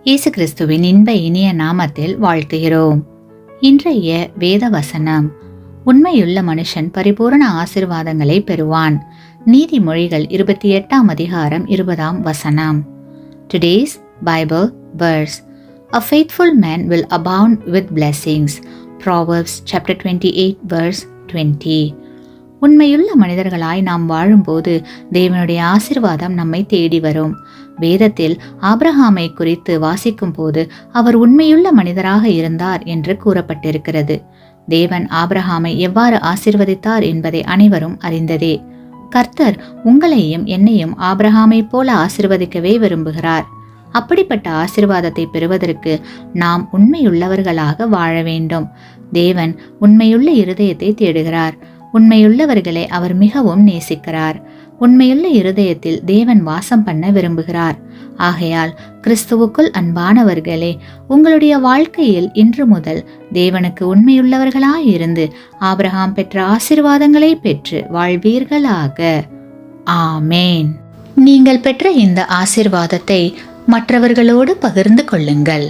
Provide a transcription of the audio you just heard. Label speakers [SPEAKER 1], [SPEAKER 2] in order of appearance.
[SPEAKER 1] இயேசு கிறிஸ்துவின் இன்ப இனிய நாமத்தில் வாழ்த்துகிறோம். இன்றைய வேத வசனம், உண்மையுள்ள மனுஷன் பரிபூரண ஆசீர்வாதங்களை பெறுவான். நீதிமொழிகள் 28ஆம் அதிகாரம் 20ஆம் வசனம். Today's Bible verse, a faithful man will abound with blessings. Proverbs chapter 28 verse 20. உண்மையுள்ள மனிதர்களாய் நாம் வாழும்போது தேவனுடைய ஆசீர்வாதம் நம்மை தேடி வரும். வேதத்தில் ஆபிரகாமை குறித்து வாசிக்கும் போது அவர் உண்மையுள்ள மனிதராக இருந்தார் என்று கூறப்பட்டிருக்கிறது. தேவன் ஆபிரகாமை எவ்வாறு ஆசீர்வதித்தார் என்பதை அனைவரும் அறிந்ததே. கர்த்தர் உங்களையும் என்னையும் ஆபிரகாமை போல ஆசீர்வதிக்கவே விரும்புகிறார். அப்படிப்பட்ட ஆசீர்வாதத்தை பெறுவதற்கு நாம் உண்மையுள்ளவர்களாக வாழ வேண்டும். தேவன் உண்மையுள்ள இருதயத்தை தேடுகிறார். உண்மையுள்ளவர்களை அவர் மிகவும் நேசிக்கிறார். உண்மையுள்ள இருதயத்தில் தேவன் வாசம் பண்ண விரும்புகிறார். ஆகையால் கிறிஸ்துவுக்குள் அன்பானவர்களே, உங்களுடைய வாழ்க்கையில் இன்று முதல் தேவனுக்கு உண்மையுள்ளவர்களாயிருந்து ஆபிரகாம் பெற்ற ஆசீர்வாதங்களை பெற்று வாழ்வீர்களாக. ஆமேன். நீங்கள் பெற்ற இந்த ஆசீர்வாதத்தை மற்றவர்களோடு பகிர்ந்து கொள்ளுங்கள்.